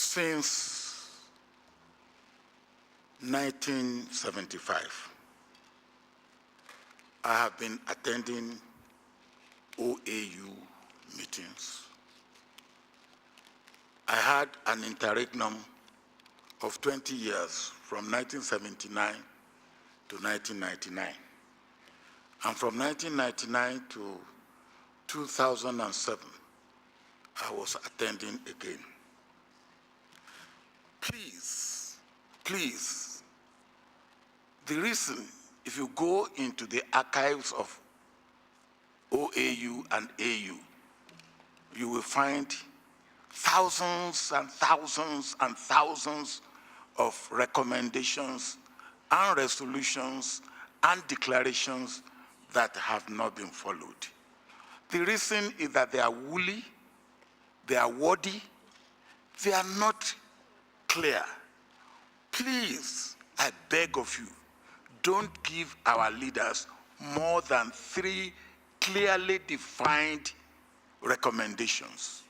Since 1975, I have been attending OAU meetings. I had an interregnum of 20 years from 1979 to 1999. And from 1999 to 2007, I was attending again. Please, the reason, if you go into the archives of OAU and AU, you will find thousands and thousands and thousands of recommendations and resolutions and declarations that have not been followed. The reason is that they are woolly, they are wordy, they are not clear. Please, I beg of you, don't give our leaders more than 3 clearly defined recommendations.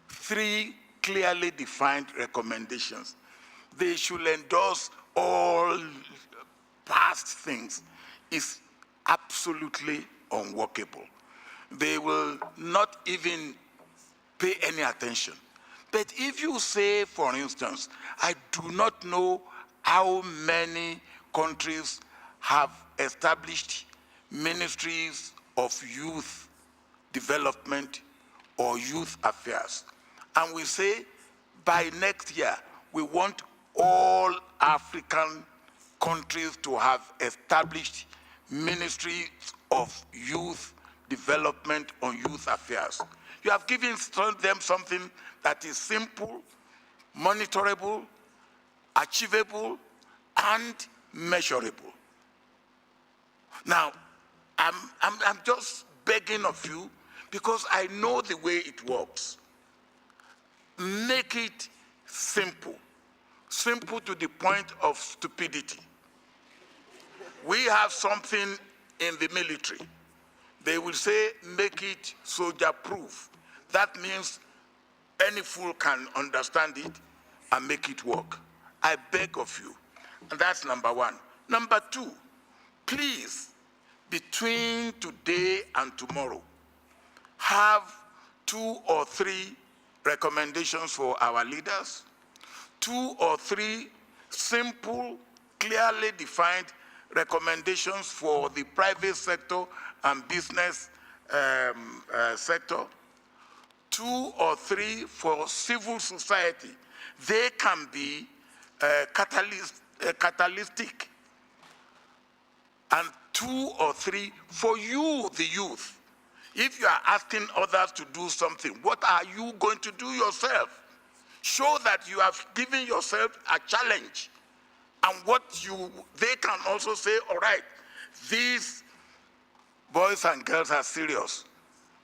3 clearly defined recommendations. They should endorse all past things. It's absolutely unworkable. They will not even pay any attention. But if you say, for instance, I do not know how many countries have established ministries of youth development or youth affairs, and we say by next year we want all African countries to have established ministries of youth development or youth affairs. You have given them something that is simple, monitorable, achievable, and measurable. Now, I'm just begging of you, because I know the way it works. Make it simple, simple to the point of stupidity. We have something in the military. They will say, make it soldier-proof. That means any fool can understand it and make it work. I beg of you. And that's number 1. Number 2, please, between today and tomorrow, have 2 or 3 recommendations for our leaders, 2 or 3 simple, clearly defined recommendations for the private sector and business sector, 2 or 3 for civil society. They can be catalytic, and 2 or 3 for you, the youth. If you are asking others to do something, what are you going to do yourself? Show that you have given yourself a challenge, and they can also say, all right, these boys and girls are serious.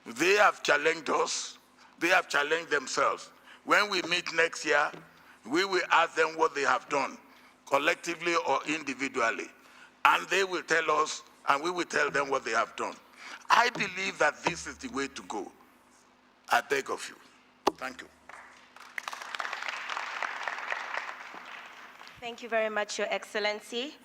They have challenged us. They have challenged themselves. When we meet next year, we will ask them what they have done, collectively or individually. And they will tell us, and we will tell them what they have done. I believe that this is the way to go. I beg of you. Thank you. Thank you very much, Your Excellency.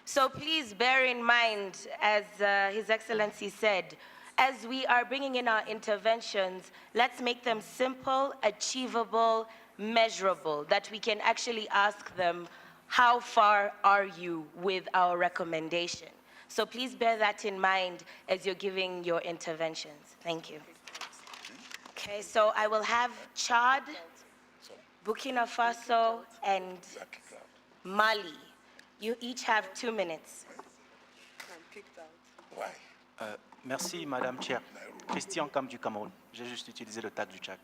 So please bear in mind, as His Excellency said, as we are bringing in our interventions, let's make them simple, achievable, measurable, that we can actually ask them, how far are you with our recommendation? So please bear that in mind as you're giving your interventions. Thank you. Okay, so I will have Chad, Burkina Faso, and Mali. You each have 2 minutes. Merci, Madame Chair. Christian Kam du Cameroun. J'ai juste utilisé le tag du Tchad.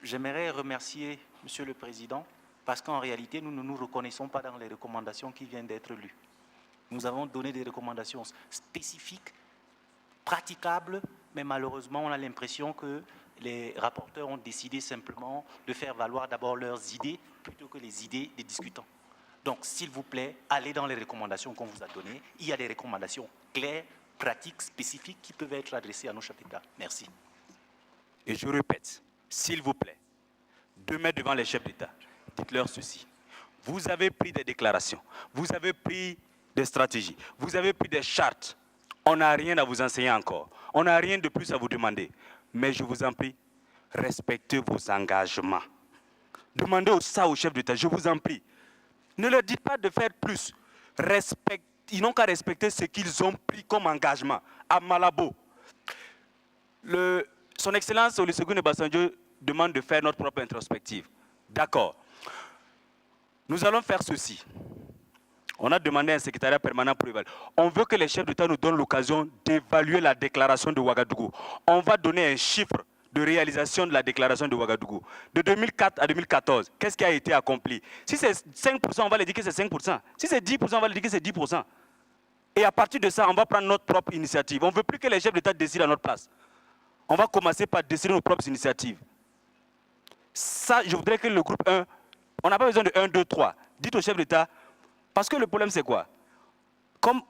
J'aimerais remercier Monsieur le Président parce qu'en réalité, nous ne nous reconnaissons pas dans les recommandations qui viennent d'être lues. Nous avons donné des recommandations spécifiques, praticables, mais malheureusement, on a l'impression que les rapporteurs ont décidé simplement de faire valoir d'abord leurs idées plutôt que les idées des discutants. Donc, s'il vous plaît, allez dans les recommandations qu'on vous a données. Il y a des recommandations claires, pratiques, spécifiques qui peuvent être adressées à nos chefs d'État. Merci. Et je répète, s'il vous plaît, demain devant les chefs d'État, dites-leur ceci. Vous avez pris des déclarations, vous avez pris des stratégies, vous avez pris des chartes. On n'a rien à vous enseigner encore. On n'a rien de plus à vous demander. Mais je vous en prie, respectez vos engagements. Demandez ça aux chefs d'État, je vous en prie. Ne leur dites pas de faire plus. Ils n'ont qu'à respecter ce qu'ils ont pris comme engagement à Malabo. Son Excellence Olusegun Obasanjo demande de faire notre propre introspective. D'accord. Nous allons faire ceci. On a demandé un secrétariat permanent pour évaluer. On veut que les chefs d'État nous donnent l'occasion d'évaluer la déclaration de Ouagadougou. On va donner un chiffre de réalisation de la déclaration de Ouagadougou. De 2004 à 2014, qu'est-ce qui a été accompli? Si c'est 5%, on va leur dire que c'est 5%. Si c'est 10%, on va leur dire que c'est 10%. Et à partir de ça, on va prendre notre propre initiative. On ne veut plus que les chefs d'État décident à notre place. On va commencer par décider nos propres initiatives. Ça, je voudrais que le groupe 1, on n'a pas besoin de 1, 2, 3. Dites aux chefs d'État, parce que le problème c'est quoi? Comme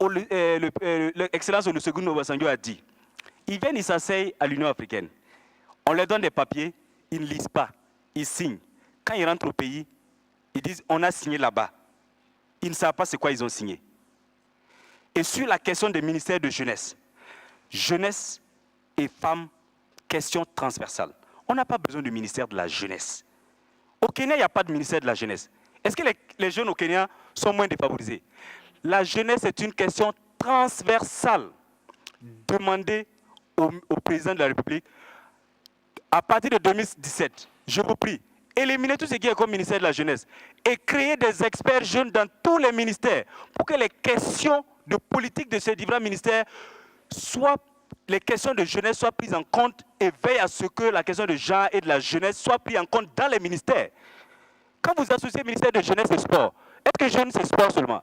l'excellence Olusegun Obasanjo a dit, ils viennent, ils s'asseyent à l'Union africaine. On leur donne des papiers, ils ne lisent pas, ils signent. Quand ils rentrent au pays, ils disent on a signé là-bas. Ils ne savent pas c'est quoi ils ont signé. Et sur la question des ministères de jeunesse, jeunesse et femmes, question transversale. On n'a pas besoin du ministère de la jeunesse. Au Kenya, il n'y a pas de ministère de la jeunesse. Est-ce que les jeunes au Kenya sont moins défavorisés? La jeunesse est une question transversale. Demandez au président de la République, à partir de 2017, je vous prie, éliminez tout ce qui est comme ministère de la jeunesse et créez des experts jeunes dans tous les ministères pour que les questions de politique de ces différents ministères les questions de jeunesse soient prises en compte et veillent à ce que la question de genre et de la jeunesse soit prise en compte dans les ministères. Quand vous associez le ministère de jeunesse et sport, est-ce que jeune c'est sport seulement?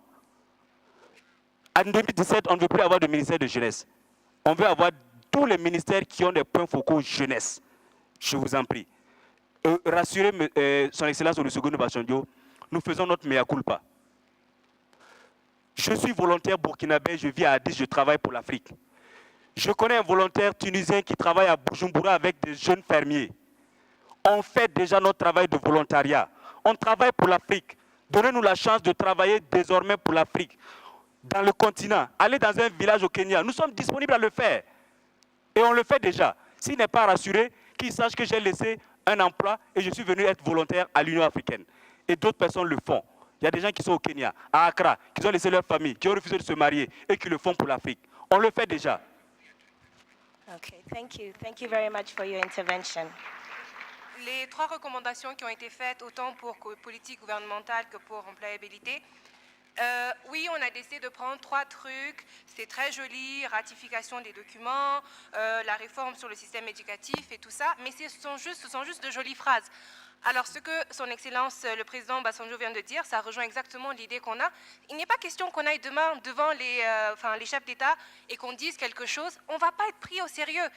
En 2017, on ne veut plus avoir de ministère de jeunesse. On veut avoir tous les ministères qui ont des points focaux jeunesse. Je vous en prie. Rassurez son Excellence Olusegun Obasanjo, nous faisons notre mea culpa. Je suis volontaire burkinabé, je vis à Addis, je travaille pour l'Afrique. Je connais un volontaire tunisien qui travaille à Bujumbura avec des jeunes fermiers. On fait déjà notre travail de volontariat. On travaille pour l'Afrique. Donnez-nous la chance de travailler désormais pour l'Afrique. Dans le continent, allez dans un village au Kenya. Nous sommes disponibles à le faire. Et on le fait déjà. S'il n'est pas rassuré, qu'il sache que j'ai laissé un emploi et je suis venu être volontaire à l'Union africaine. Et d'autres personnes le font. Il y a des gens qui sont au Kenya, à Accra, qui ont laissé leur famille, qui ont refusé de se marier et qui le font pour l'Afrique. On le fait déjà. Okay, thank you. Thank you very much for your intervention. Les 3 recommandations qui ont été faites, autant pour politique gouvernementale que pour employabilité, oui, on a décidé de prendre 3 trucs. C'est très joli, ratification des documents, la réforme sur le système éducatif et tout ça, mais ce sont juste de jolies phrases. Alors, ce que son Excellence, le président Obasanjo vient de dire, ça rejoint exactement l'idée qu'on a. Il n'est pas question qu'on aille demain devant les chefs d'État et qu'on dise quelque chose. On ne va pas être pris au sérieux.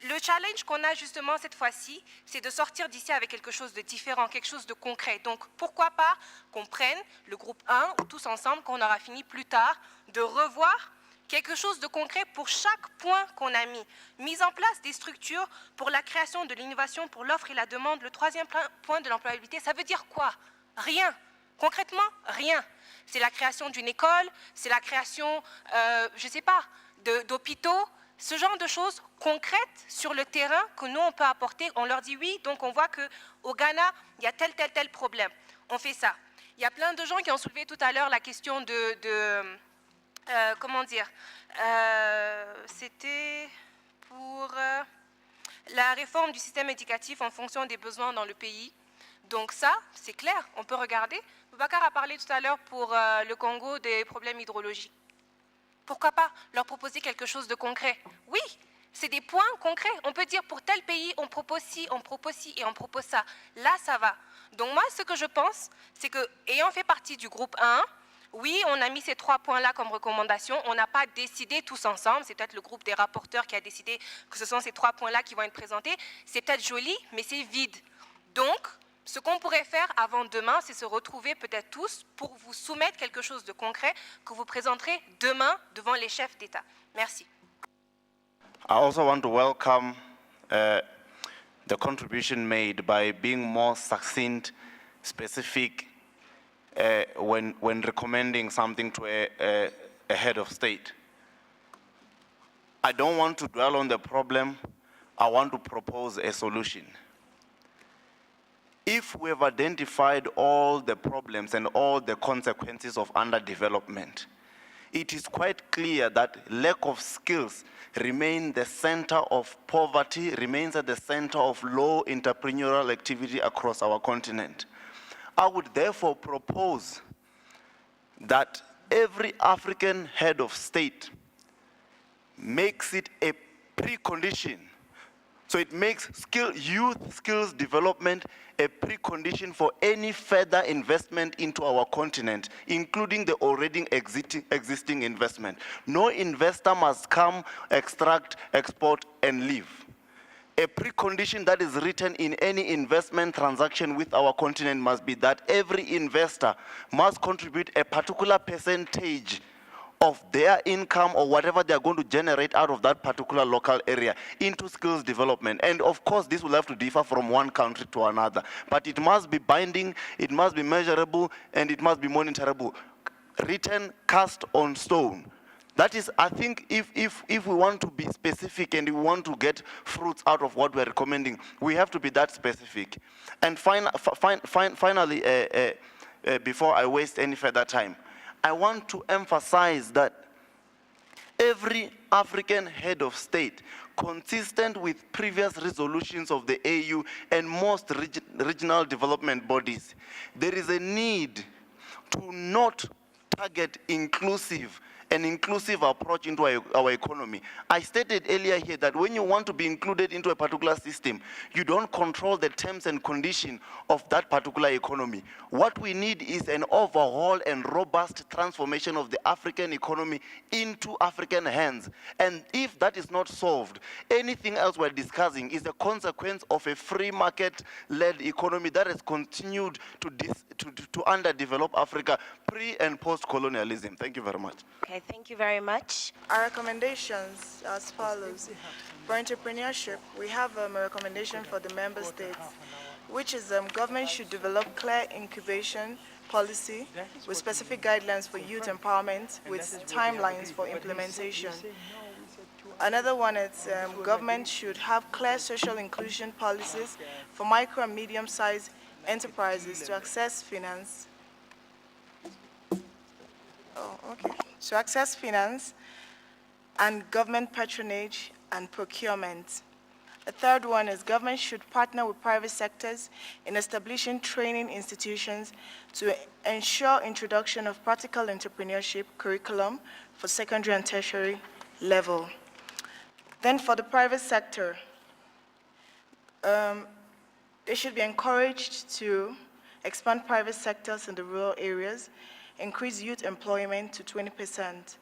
Le challenge qu'on a justement cette fois-ci, c'est de sortir d'ici avec quelque chose de différent, quelque chose de concret. Donc, pourquoi pas qu'on prenne le groupe 1 ou tous ensemble, qu'on aura fini plus tard, de revoir quelque chose de concret pour chaque point qu'on a mis. Mise en place des structures pour la création de l'innovation, pour l'offre et la demande. Le 3e point de l'employabilité, ça veut dire quoi? Rien. Concrètement, rien. C'est la création d'une école, c'est la création, je ne sais pas, d'hôpitaux, ce genre de choses concrètes sur le terrain que nous, on peut apporter. On leur dit oui, donc on voit qu'au Ghana, il y a tel problème. On fait ça. Il y a plein de gens qui ont soulevé tout à l'heure la question comment dire, c'était pour la réforme du système éducatif en fonction des besoins dans le pays. Donc ça, c'est clair, on peut regarder. Boubacar a parlé tout à l'heure pour le Congo des problèmes hydrologiques. Pourquoi pas leur proposer quelque chose de concret? Oui, c'est des points concrets. On peut dire pour tel pays, on propose ci, on propose ci et on propose ça. Là, ça va. Donc moi, ce que je pense, c'est que, ayant fait partie du groupe 1, oui, on a mis ces 3 points-là comme recommandation. On n'a pas décidé tous ensemble. C'est peut-être le groupe des rapporteurs qui a décidé que ce sont ces 3 points-là qui vont être présentés. C'est peut-être joli, mais c'est vide. Donc, ce qu'on pourrait faire avant demain, c'est se retrouver peut-être tous pour vous soumettre quelque chose de concret que vous présenterez demain devant les chefs d'État. Merci. I also want to welcome the contribution made by being more succinct, specific, when recommending something to a head of state. I don't want to dwell on the problem. I want to propose a solution. If we have identified all the problems and all the consequences of underdevelopment, it is quite clear that lack of skills remain the center of poverty, remains at the center of low entrepreneurial activity across our continent. I would therefore propose that every African head of state makes it a precondition. So it makes youth skills development a precondition for any further investment into our continent, including the already existing investment. No investor must come, extract, export, and leave. A precondition that is written in any investment transaction with our continent must be that every investor must contribute a particular percentage of their income or whatever they are going to generate out of that particular local area into skills development. And of course, this will have to differ from one country to another. But it must be binding, it must be measurable, and it must be monitorable. Written, cast on stone. That is, I think, if we want to be specific and we want to get fruits out of what we're recommending, we have to be that specific. And finally, before I waste any further time, I want to emphasize that every African head of state, consistent with previous resolutions of the AU and most regional development bodies, there is a need to not target an inclusive approach into our economy. I stated earlier here that when you want to be included into a particular system, you don't control the terms and conditions of that particular economy. What we need is an overhaul and robust transformation of the African economy into African hands. And if that is not solved, anything else we're discussing is a consequence of a free market-led economy that has continued to underdevelop Africa pre- and post-colonialism. Thank you very much. Okay, thank you very much. Our recommendations as follows. For entrepreneurship, we have a recommendation for the member states, which is government should develop clear incubation policy with specific guidelines for youth empowerment with timelines for implementation. Another one is government should have clear social inclusion policies for micro and medium-sized enterprises to access finance. To access finance and government patronage and procurement. The third one is government should partner with private sectors in establishing training institutions to ensure introduction of practical entrepreneurship curriculum for secondary and tertiary level. Then for the private sector, they should be encouraged to expand private sectors in the rural areas, increase youth employment to 20%.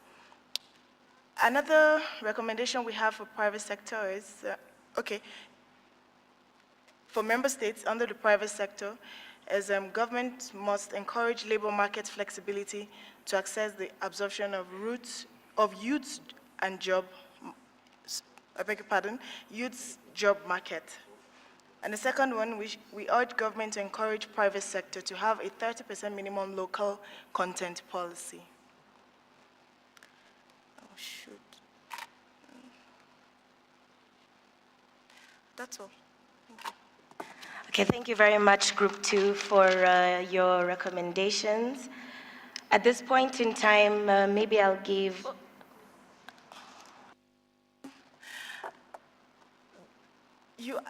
Another recommendation we have for private sector is, for member states under the private sector, is government must encourage labor market flexibility to access the absorption of youth and job, youth's job market. And the second one, we urge government to encourage private sector to have a 30% minimum local content policy. Oh, shoot. That's all. Thank you. Okay, thank you very much, Group 2, for your recommendations. At this point in time, maybe I'll give...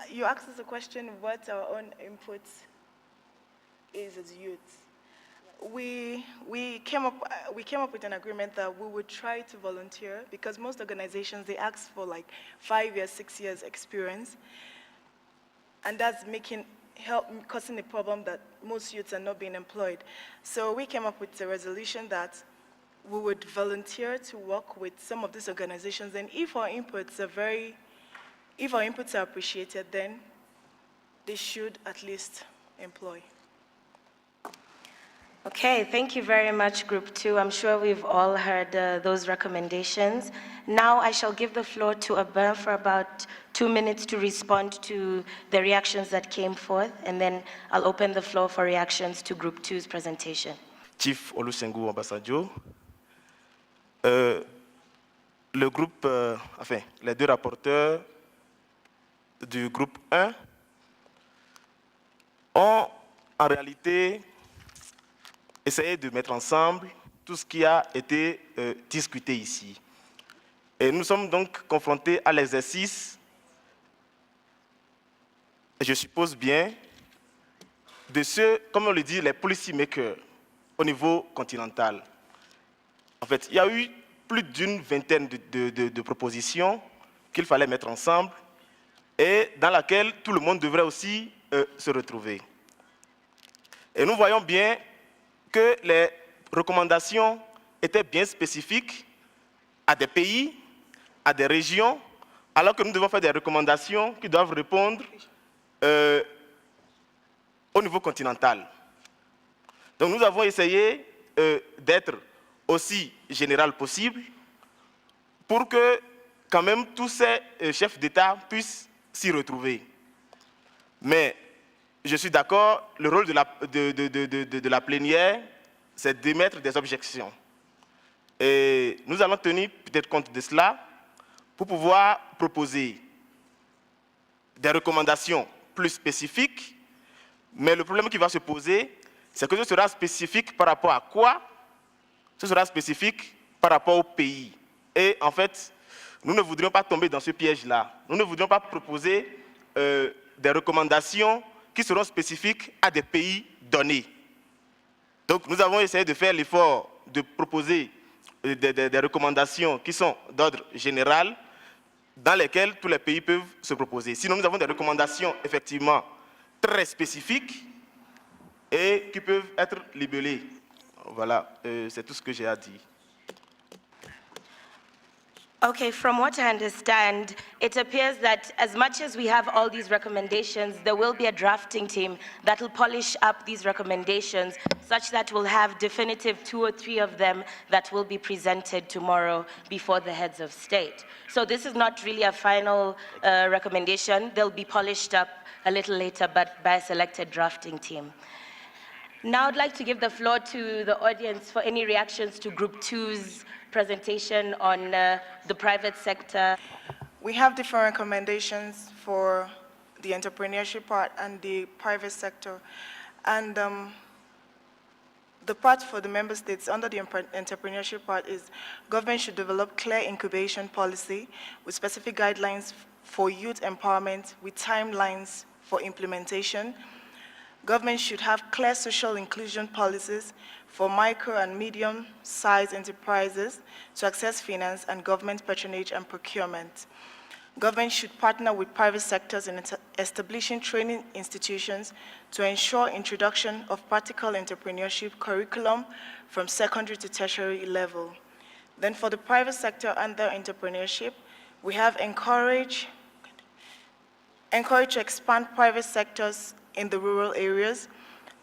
You asked us a question, what our own input is as youth. We came up with an agreement that we would try to volunteer because most organizations, they ask for like 5 years, 6 years experience. And that's causing the problem that most youths are not being employed. So we came up with a resolution that we would volunteer to work with some of these organizations, and if our inputs are appreciated, then they should at least employ. Okay, thank you very much, Group 2. I'm sure we've all heard those recommendations. Now I shall give the floor to Abin for about 2 minutes to respond to the reactions that came forth, and then I'll open the floor for reactions to Group 2's presentation. Chief Olusegun Obasanjo, le groupe, enfin, les deux rapporteurs du groupe 1 ont en réalité essayé de mettre ensemble tout ce qui a été discuté ici. Et nous sommes donc confrontés à l'exercice, je suppose bien, de ceux, comme on le dit, les policy makers au niveau continental. En fait, il y a eu plus d'une vingtaine de propositions qu'il fallait mettre ensemble et dans laquelle tout le monde devrait aussi se retrouver. Et nous voyons bien que les recommandations étaient bien spécifiques à des pays, à des régions, alors que nous devons faire des recommandations qui doivent répondre au niveau continental. Donc nous avons essayé d'être aussi général possible pour que quand même tous ces chefs d'État puissent s'y retrouver. Mais je suis d'accord, le rôle de la plénière, c'est d'émettre des objections. Et nous allons tenir peut-être compte de cela pour pouvoir proposer des recommandations plus spécifiques. Mais le problème qui va se poser, c'est que ce sera spécifique par rapport à quoi? Ce sera spécifique par rapport au pays. Et en fait, nous ne voudrions pas tomber dans ce piège-là. Nous ne voudrions pas proposer des recommandations qui seront spécifiques à des pays donnés. Donc nous avons essayé de faire l'effort de proposer des recommandations qui sont d'ordre général, dans lesquelles tous les pays peuvent se proposer. Sinon, nous avons des recommandations effectivement très spécifiques et qui peuvent être libellées. Voilà, c'est tout ce que j'ai à dire. Okay, from what I understand, it appears that as much as we have all these recommendations, there will be a drafting team that will polish up these recommendations such that we'll have definitive 2 or 3 of them that will be presented tomorrow before the heads of state. So this is not really a final recommendation. They'll be polished up a little later, but by a selected drafting team. Now I'd like to give the floor to the audience for any reactions to Group 2's presentation on the private sector. We have different recommendations for the entrepreneurship part and the private sector. And the part for the member states under the entrepreneurship part is government should develop clear incubation policy with specific guidelines for youth empowerment with timelines for implementation. Government should have clear social inclusion policies for micro and medium-sized enterprises to access finance and government patronage and procurement. Government should partner with private sectors in establishing training institutions to ensure introduction of practical entrepreneurship curriculum from secondary to tertiary level. Then for the private sector under entrepreneurship, we have encourage to expand private sectors in the rural areas,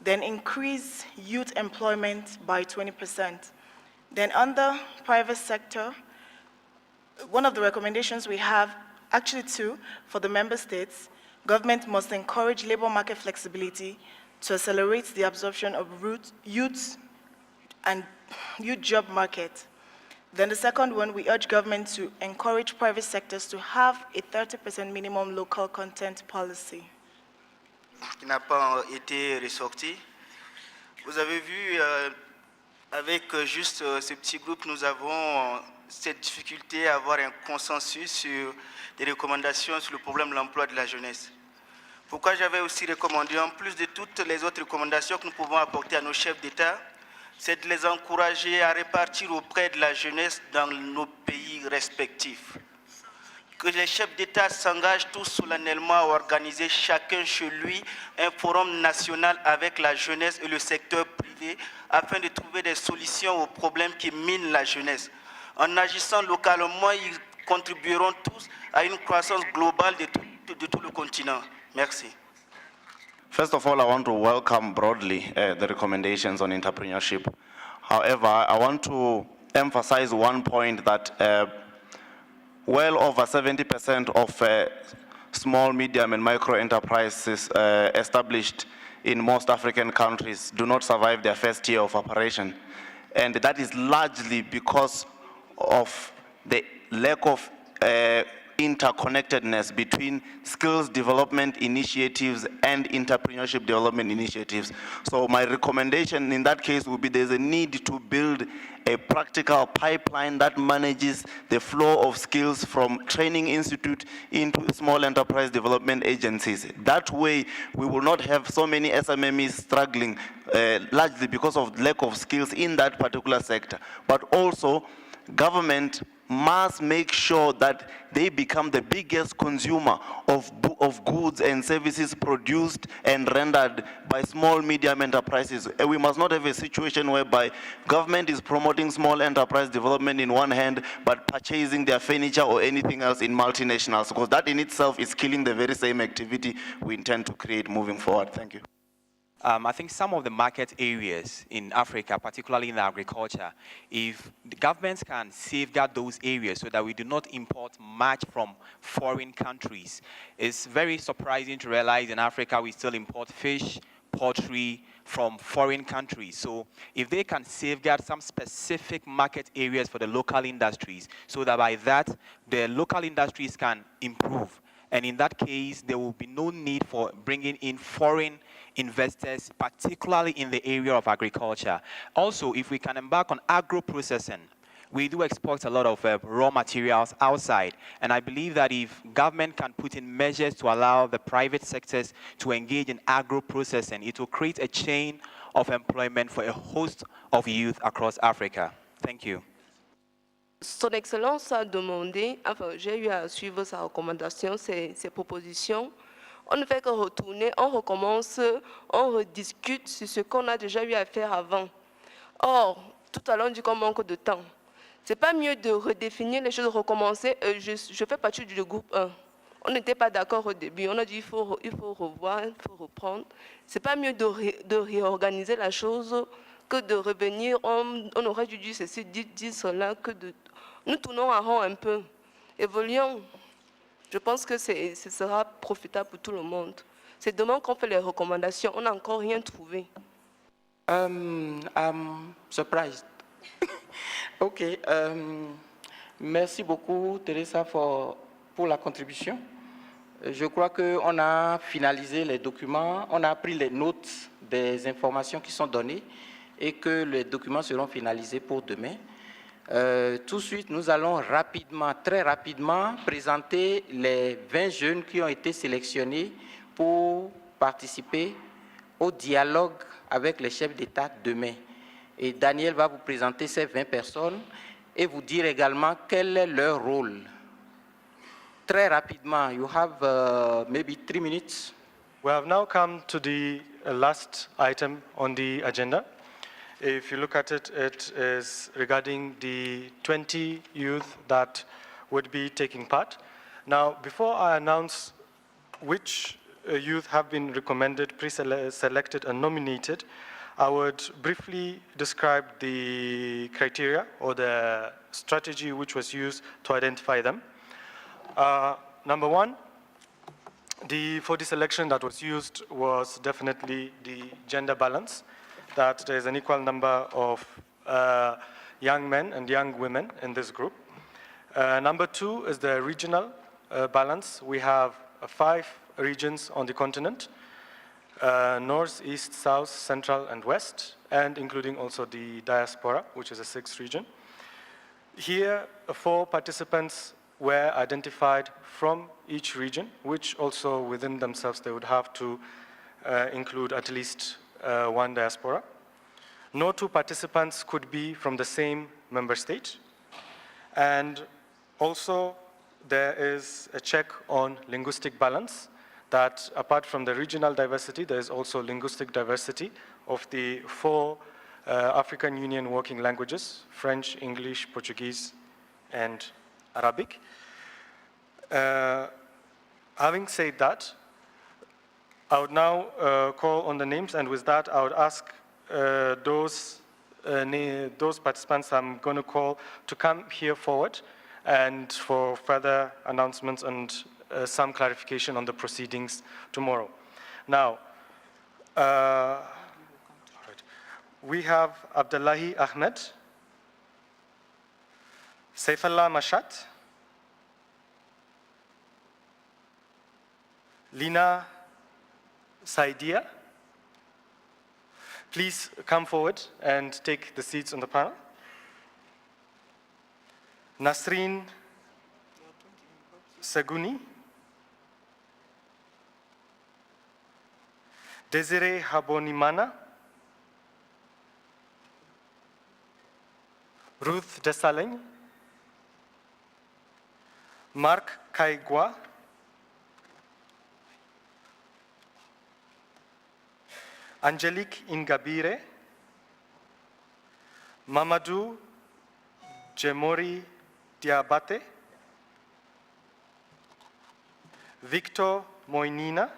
then increase youth employment by 20%. Then under private sector, one of the recommendations we have, actually 2, for the member states, government must encourage labor market flexibility to accelerate the absorption of youth and youth job market. Then the second one, we urge government to encourage private sectors to have a 30% minimum local content policy. Qui n'a pas été ressorti. Vous avez vu, avec juste ce petit groupe, nous avons cette difficulté à avoir un consensus sur des recommandations sur le problème de l'emploi de la jeunesse. Pourquoi j'avais aussi recommandé, en plus de toutes les autres recommandations que nous pouvons apporter à nos chefs d'État, c'est de les encourager à répartir auprès de la jeunesse dans nos pays respectifs. Que les chefs d'État s'engagent tous solennellement à organiser chacun chez lui un forum national avec la jeunesse et le secteur privé afin de trouver des solutions aux problèmes qui minent la jeunesse. En agissant localement, ils contribueront tous à une croissance globale de tout le continent. Merci. First of all, I want to welcome broadly the recommendations on entrepreneurship. However, I want to emphasize one point that well over 70% of small, medium, and micro enterprises established in most African countries do not survive their first year of operation. And that is largely because of the lack of interconnectedness between skills development initiatives and entrepreneurship development initiatives. So my recommendation in that case would be there's a need to build a practical pipeline that manages the flow of skills from training institute into small enterprise development agencies. That way, we will not have so many SMMEs struggling largely because of lack of skills in that particular sector. But also, government must make sure that they become the biggest consumer of goods and services produced and rendered by small, medium enterprises. And we must not have a situation whereby government is promoting small enterprise development in one hand, but purchasing their furniture or anything else in multinationals, because that in itself is killing the very same activity we intend to create moving forward. Thank you. I think some of the market areas in Africa, particularly in agriculture, if the governments can safeguard those areas so that we do not import much from foreign countries, it's very surprising to realize in Africa we still import fish, poultry from foreign countries. So if they can safeguard some specific market areas for the local industries so that by that the local industries can improve, and in that case there will be no need for bringing in foreign investors, particularly in the area of agriculture. Also, if we can embark on agro-processing, we do export a lot of raw materials outside, and I believe that if government can put in measures to allow the private sectors to engage in agro-processing, it will create a chain of employment for a host of youth across Africa. Thank you. Son Excellence a demandé, enfin j'ai eu à suivre sa recommandation, ses propositions. On ne fait que retourner, on recommence, on rediscute sur ce qu'on a déjà eu à faire avant. Or, tout à l'heure on dit qu'on manque de temps. C'est pas mieux de redéfinir les choses, de recommencer. Je fais partie du groupe 1. On n'était pas d'accord au début, on a dit il faut revoir, il faut reprendre. C'est pas mieux de réorganiser la chose que de revenir, on aurait dû dire ceci, dire cela, que de... Nous tournons en rond un peu, évoluons. Je pense que ce sera profitable pour tout le monde. C'est demain qu'on fait les recommandations, on n'a encore rien trouvé. I'm surprised. Okay, merci beaucoup Teresa pour la contribution. Je crois qu'on a finalisé les documents, on a pris les notes des informations qui sont données et que les documents seront finalisés pour demain. Tout de suite, nous allons rapidement, très rapidement, présenter les 20 jeunes qui ont été sélectionnés pour participer au dialogue avec les chefs d'État demain. Et Daniel va vous présenter ces 20 personnes et vous dire également quel est leur rôle. Très rapidement, you have maybe 3 minutes. We have now come to the last item on the agenda. If you look at it, it is regarding the 20 youth that would be taking part. Now, before I announce which youth have been recommended, pre-selected, and nominated, I would briefly describe the criteria or the strategy which was used to identify them. Number one, for the selection that was used was definitely the gender balance, that there's an equal number of young men and young women in this group. Number two is the regional balance. We have 5 regions on the continent, north, east, south, central, and west, and including also the diaspora, which is a 6th region. Here, 4 participants were identified from each region, which also within themselves they would have to include at least 1 diaspora. No 2 participants could be from the same member state. And also there is a check on linguistic balance, that apart from the regional diversity, there is also linguistic diversity of the 4 African Union working languages, French, English, Portuguese, and Arabic. Having said that, I would now call on the names, and with that, I would ask those participants I'm going to call to come here forward and for further announcements and some clarification on the proceedings tomorrow. Now, we have Abdullahi Ahmed, Saifullah Mashat, Lina Saidia. Please come forward and take the seats on the panel. Nasreen Saguni, Desiree Habonimana, Ruth Desalegn, Mark Kaigwa, Angelique Ingabire, Mamadou Jemori Diabate, Victor Moinina,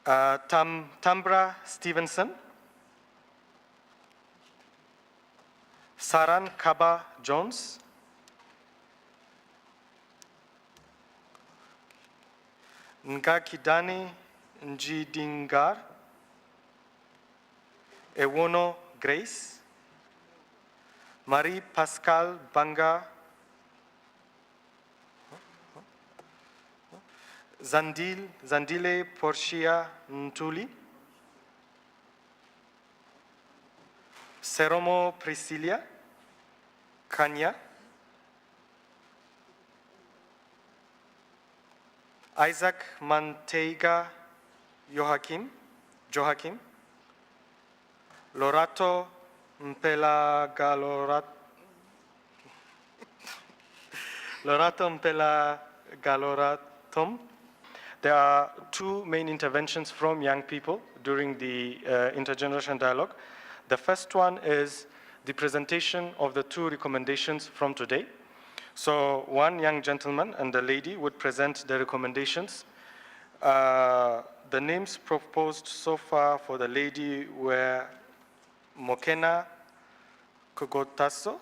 Tambra Stevenson, Saran Kaba Jones, Ngakidani Njidingar, Ewono Grace, Marie Pascal Banga, Zandile Portia Ntuli, Seromo Priscilia, Kanya, Isaac Manteiga Joachim, Lorato Mpelagaloratom. There are two main interventions from young people during the intergenerational dialogue. The first one is the presentation of the two recommendations from today. So one young gentleman and a lady would present the recommendations. The names proposed so far for the lady were Mokena Kogotaso,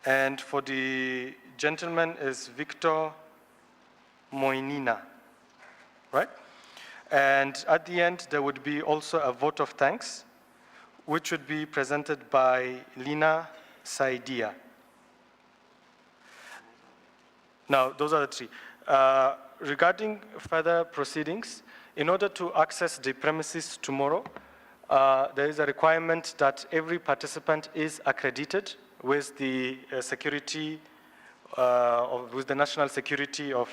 and for the gentleman is Victor Moinina, right? And at the end, there would be also a vote of thanks, which would be presented by Lina Saidia. Now, those are the three. Regarding further proceedings, in order to access the premises tomorrow, there is a requirement that every participant is accredited with the with the national security of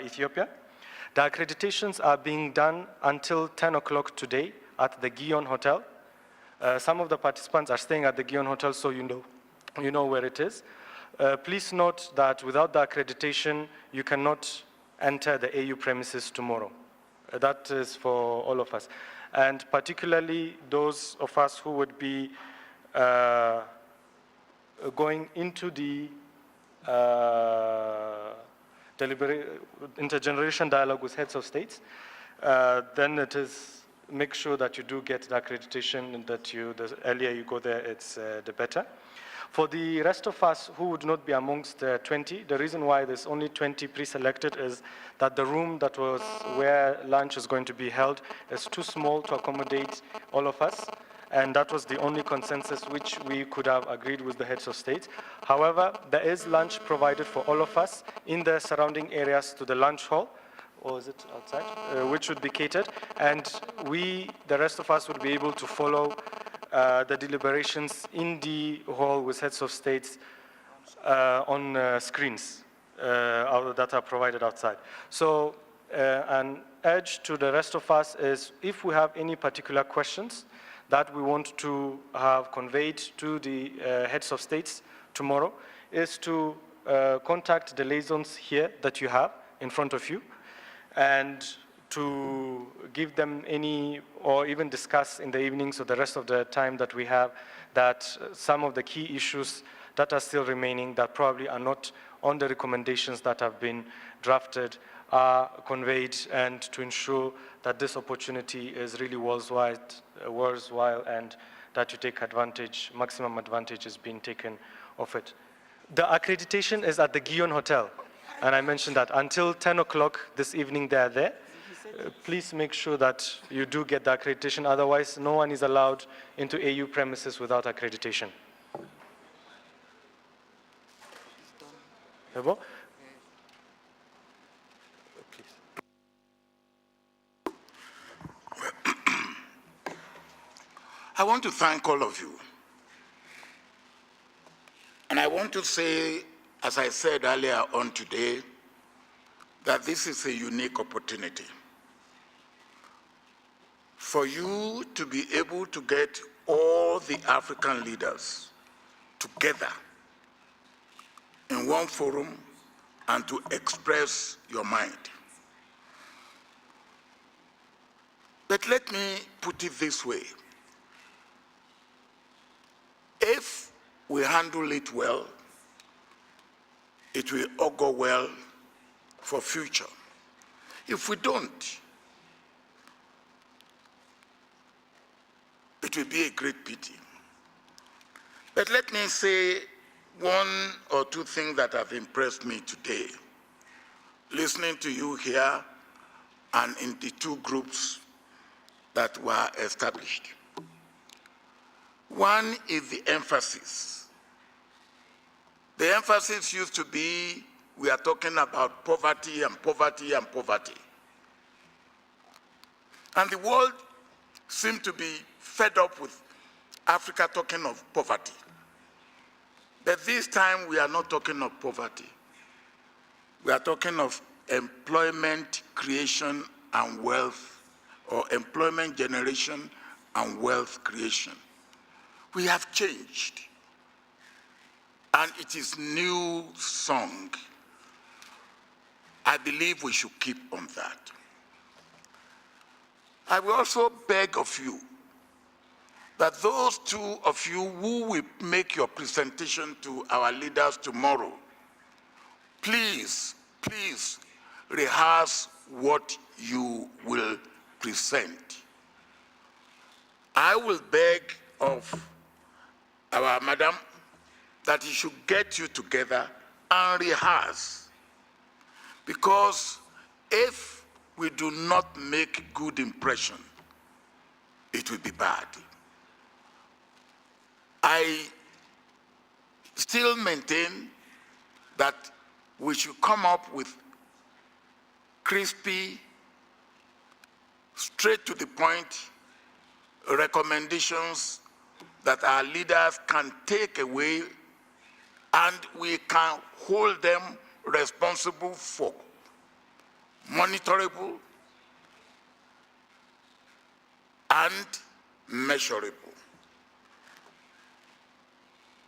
Ethiopia. The accreditations are being done until 10 o'clock today at the Gion Hotel. Some of the participants are staying at the Gion Hotel, so you know where it is. Please note that without the accreditation, you cannot enter the AU premises tomorrow. That is for all of us. And particularly those of us who would be going into the intergeneration dialogue with heads of states, then it is make sure that you do get the accreditation, and that the earlier you go there, it's the better. For the rest of us who would not be amongst the 20, the reason why there's only 20 pre-selected is that the room that was where lunch is going to be held is too small to accommodate all of us. And that was the only consensus which we could have agreed with the heads of state. However, there is lunch provided for all of us in the surrounding areas to the lunch hall, or is it outside, which would be catered. And we, the rest of us, would be able to follow the deliberations in the hall with heads of states on screens that are provided outside. So an urge to the rest of us is, if we have any particular questions that we want to have conveyed to the heads of states tomorrow, is to contact the liaisons here that you have in front of you, and to give them any, or even discuss in the evenings or the rest of the time that we have, that some of the key issues that are still remaining that probably are not on the recommendations that have been drafted are conveyed, and to ensure that this opportunity is really worthwhile and that you take advantage, maximum advantage is being taken of it. The accreditation is at the Guion Hotel, and I mentioned that until 10 o'clock this evening they are there. Please make sure that you do get the accreditation, otherwise no one is allowed into AU premises without accreditation. Please. I want to thank all of you. And I want to say, as I said earlier on today, that this is a unique opportunity for you to be able to get all the African leaders together in one forum and to express your mind. But let me put it this way. If we handle it well, it will augur well for future. If we don't, it will be a great pity. But let me say one or two things that have impressed me today, listening to you here and in the two groups that were established. One is the emphasis. The emphasis used to be, we are talking about poverty and poverty and poverty. And the world seemed to be fed up with Africa talking of poverty. But this time we are not talking of poverty. We are talking of employment creation and wealth, or employment generation and wealth creation. We have changed, and it is new song. I believe we should keep on that. I will also beg of you that those two of you who will make your presentation to our leaders tomorrow, please, please rehearse what you will present. I will beg of our madam that he should get you together and rehearse. Because if we do not make good impression, it will be bad. I still maintain that we should come up with crispy, straight to the point recommendations that our leaders can take away and we can hold them responsible for, monitorable and measurable.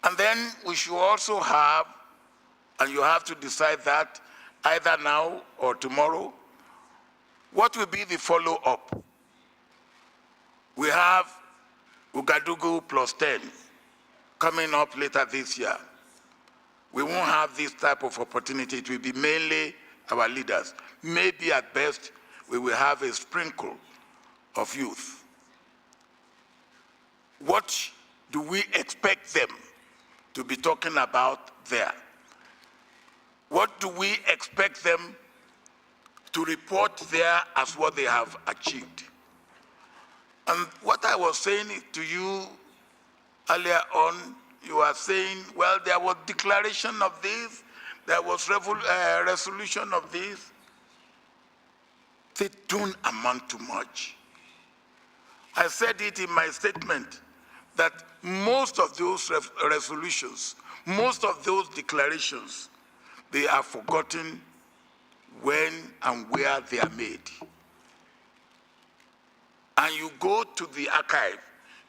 And then we should also have, and you have to decide that either now or tomorrow, what will be the follow-up? We have Ouagadougou plus 10 coming up later this year. We won't have this type of opportunity. It will be mainly our leaders. Maybe at best, we will have a sprinkle of youth. What do we expect them to be talking about there? What do we expect them to report there as what they have achieved? And what I was saying to you earlier on, you are saying, well, there was declaration of this, there was resolution of this. They don't amount to much. I said it in my statement that most of those resolutions, most of those declarations, they are forgotten when and where they are made. And you go to the archive,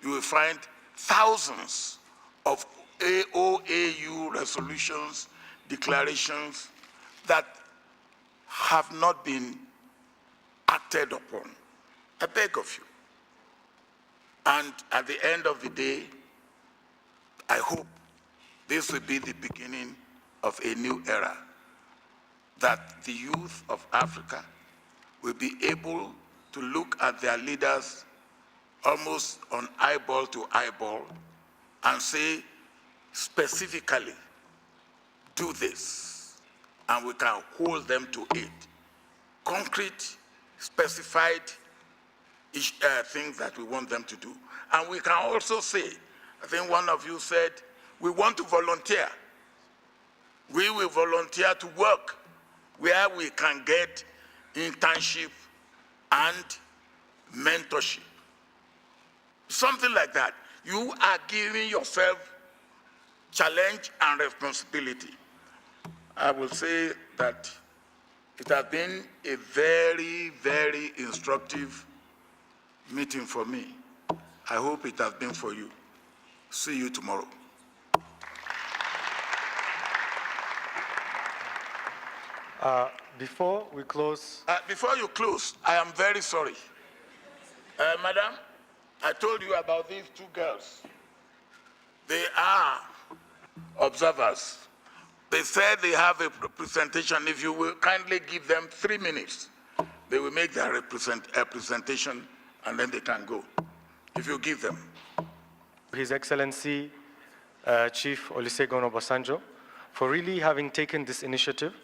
you will find thousands of OAU resolutions, declarations that have not been acted upon. I beg of you. And at the end of the day, I hope this will be the beginning of a new era, that the youth of Africa will be able to look at their leaders almost on eyeball to eyeball and say specifically, do this, and we can hold them to it. Concrete, specified things that we want them to do. And we can also say, I think one of you said, we want to volunteer. We will volunteer to work where we can get internship and mentorship. Something like that. You are giving yourself challenge and responsibility. I will say that it has been a very, very instructive meeting for me. I hope it has been for you. See you tomorrow. Before we close... Before you close, I am very sorry. Madam, I told you about these two girls. They are observers. They said they have a presentation. If you will kindly give them 3 minutes, they will make their presentation and then they can go. If you give them. His Excellency Chief Olusegun Obasanjo, for really having taken this initiative.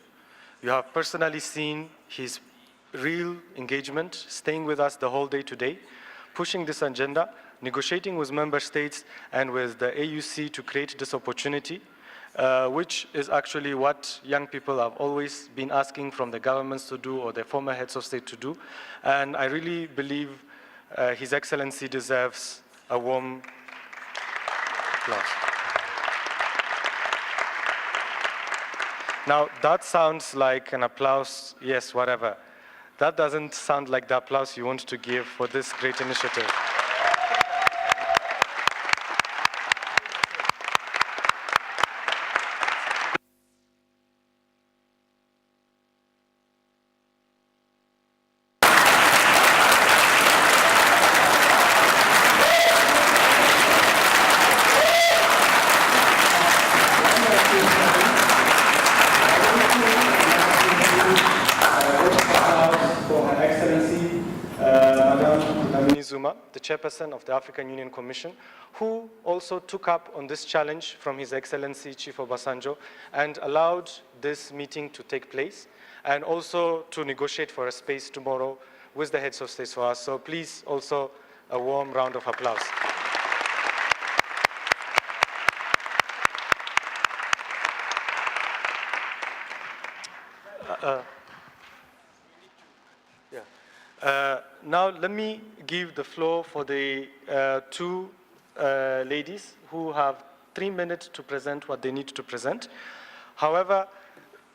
You have personally seen his real engagement, staying with us the whole day today, pushing this agenda, negotiating with member states and with the AUC to create this opportunity, which is actually what young people have always been asking from the governments to do or their former heads of state to do. And I really believe His Excellency deserves a warm applause. Now, that sounds like an applause, yes, whatever. That doesn't sound like the applause you want to give for this great initiative. The chairperson of the African Union Commission, who also took up on this challenge from His Excellency Chief Obasanjo and allowed this meeting to take place and also to negotiate for a space tomorrow with the heads of states for us. So please also a warm round of applause. Now let me give the floor for the two ladies who have 3 minutes to present what they need to present. However,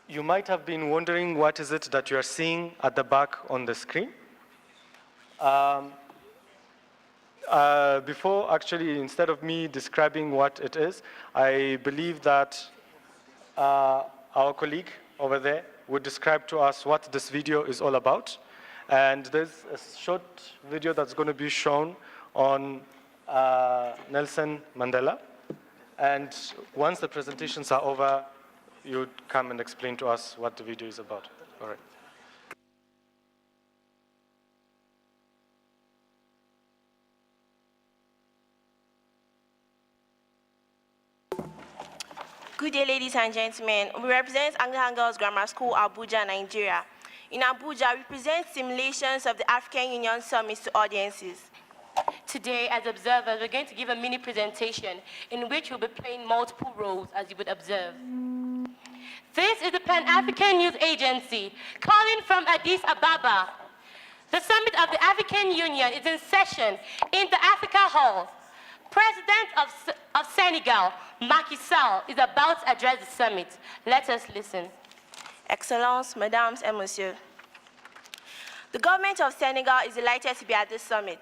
you might have been wondering what is it that you are seeing at the back on the screen. Before, actually, instead of me describing what it is, I believe that our colleague over there would describe to us what this video is all about. And there's a short video that's going to be shown on Nelson Mandela. And once the presentations are over, you'd come and explain to us what the video is about. All right. Good day, ladies and gentlemen. We represent Anglican Girls Grammar School, Abuja, Nigeria. In Abuja, we present simulations of the African Union Summit to audiences. Today, as observers, we're going to give a mini presentation in which we'll be playing multiple roles, as you would observe. This is the Pan-African Youth Agency, calling from Addis Ababa. The Summit of the African Union is in session in the Africa Hall. President of Senegal, Macky Sall, is about to address the summit. Let us listen. Excellences, Mesdames et Messieurs. The government of Senegal is delighted to be at this summit.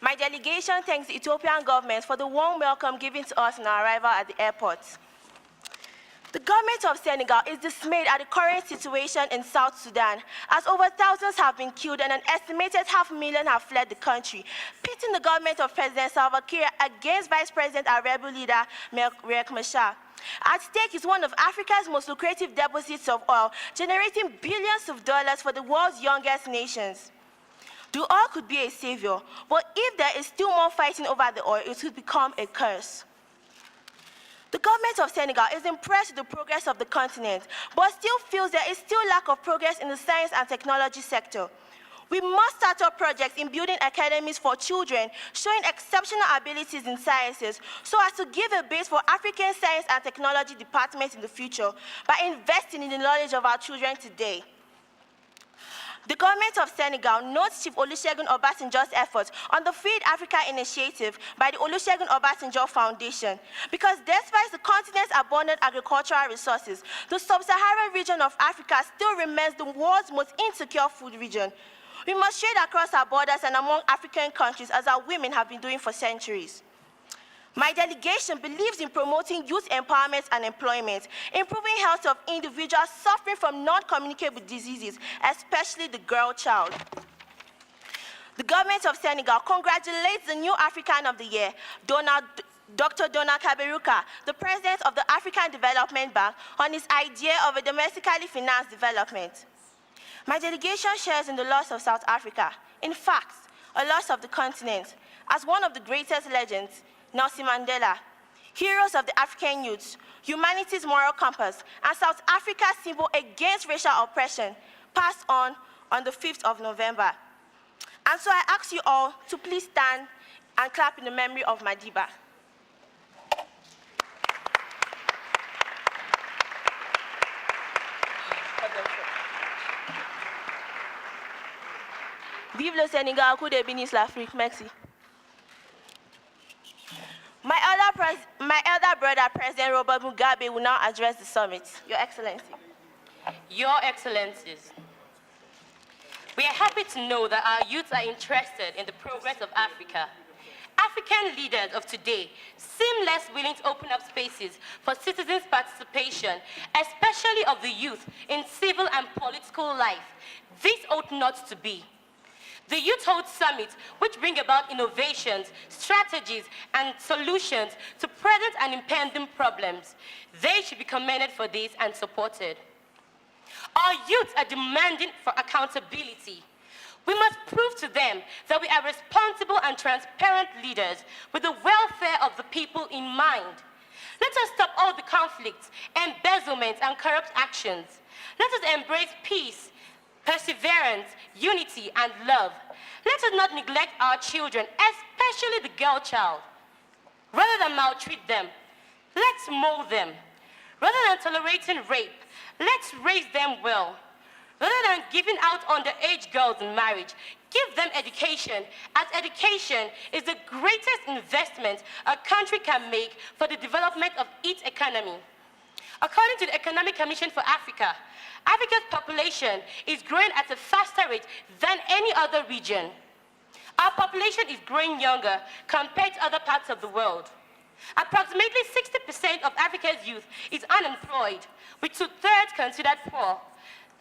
My delegation thanks the Ethiopian government for the warm welcome given to us on our arrival at the airport. The government of Senegal is dismayed at the current situation in South Sudan, as over thousands have been killed and an estimated 500,000 have fled the country, pitting the government of President Salva Kiir against Vice President and rebel leader Riek Machar. At stake is one of Africa's most lucrative deposits of oil, generating billions of dollars for the world's youngest nations. The oil could be a savior, but if there is still more fighting over the oil, it would become a curse. The government of Senegal is impressed with the progress of the continent, but still feels there is still lack of progress in the science and technology sector. We must start up projects in building academies for children, showing exceptional abilities in sciences, so as to give a base for African science and technology departments in the future by investing in the knowledge of our children today. The government of Senegal notes Chief Olusegun Obasanjo's efforts on the Feed Africa initiative by the Olusegun Obasanjo Foundation, because despite the continent's abundant agricultural resources, the sub-Saharan region of Africa still remains the world's most insecure food region. We must trade across our borders and among African countries, as our women have been doing for centuries. My delegation believes in promoting youth empowerment and employment, improving health of individuals suffering from non-communicable diseases, especially the girl child. The government of Senegal congratulates the new African of the Year, Dr. Donald Kaberuka, the president of the African Development Bank, on his idea of a domestically financed development. My delegation shares in the loss of South Africa, in fact, a loss of the continent, as one of the greatest legends, Nelson Mandela, heroes of the African youth, humanity's moral compass, and South Africa's symbol against racial oppression, passed on the 5th of November. And so I ask you all to please stand and clap in the memory of Madiba. Vive le Sénégal, coup de bénisse l'Afrique, merci. My elder brother, President Robert Mugabe, will now address the summit. Your Excellency. Your Excellencies, we are happy to know that our youth are interested in the progress of Africa. African leaders of today seem less willing to open up spaces for citizens' participation, especially of the youth, in civil and political life. This ought not to be. The Youth Hold Summit, which bring about innovations, strategies, and solutions to present and impending problems. They should be commended for this and supported. Our youth are demanding for accountability. We must prove to them that we are responsible and transparent leaders with the welfare of the people in mind. Let us stop all the conflicts, embezzlement, and corrupt actions. Let us embrace peace, perseverance, unity, and love. Let us not neglect our children, especially the girl child. Rather than maltreat them, let's mold them. Rather than tolerating rape, let's raise them well. Rather than giving out underage girls in marriage, give them education, as education is the greatest investment a country can make for the development of its economy. According to the Economic Commission for Africa, Africa's population is growing at a faster rate than any other region. Our population is growing younger compared to other parts of the world. Approximately 60% of Africa's youth is unemployed, with 2/3 considered poor.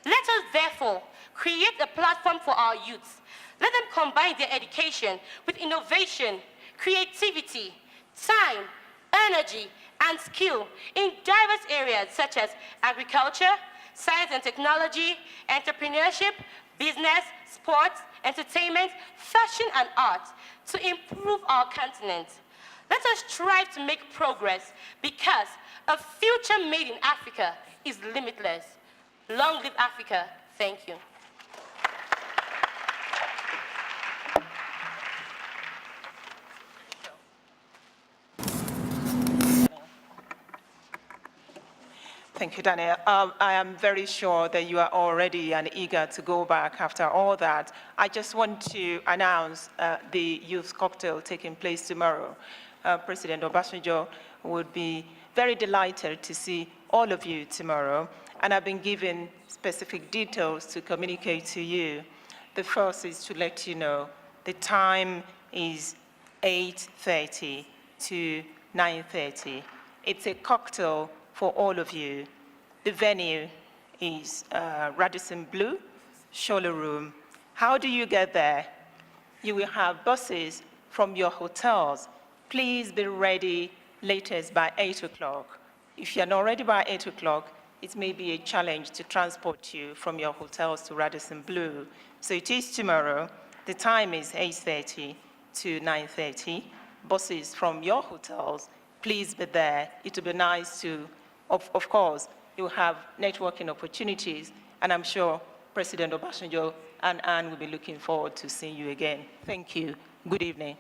Let us therefore create a platform for our youths. Let them combine their education with innovation, creativity, time, energy, and skill in diverse areas such as agriculture, science and technology, entrepreneurship, business, sports, entertainment, fashion, and art to improve our continent. Let us strive to make progress because a future made in Africa is limitless. Long live Africa. Thank you. Thank you, Daniel. I am very sure that you are all ready and eager to go back after all that. I just want to announce the youth cocktail taking place tomorrow. President Obasanjo would be very delighted to see all of you tomorrow, and I've been given specific details to communicate to you. The first is to let you know the time is 8:30 to 9:30. It's a cocktail for all of you. The venue is Radisson Blu, Shola Room. How do you get there? You will have buses from your hotels. Please be ready latest by 8 o'clock. If you're not ready by 8 o'clock, it may be a challenge to transport you from your hotels to Radisson Blu. So it is tomorrow. The time is 8:30 to 9:30. Buses from your hotels, please be there. It will be nice to, of course, you'll have networking opportunities, and I'm sure President Obasanjo and Anne will be looking forward to seeing you again. Thank you. Good evening.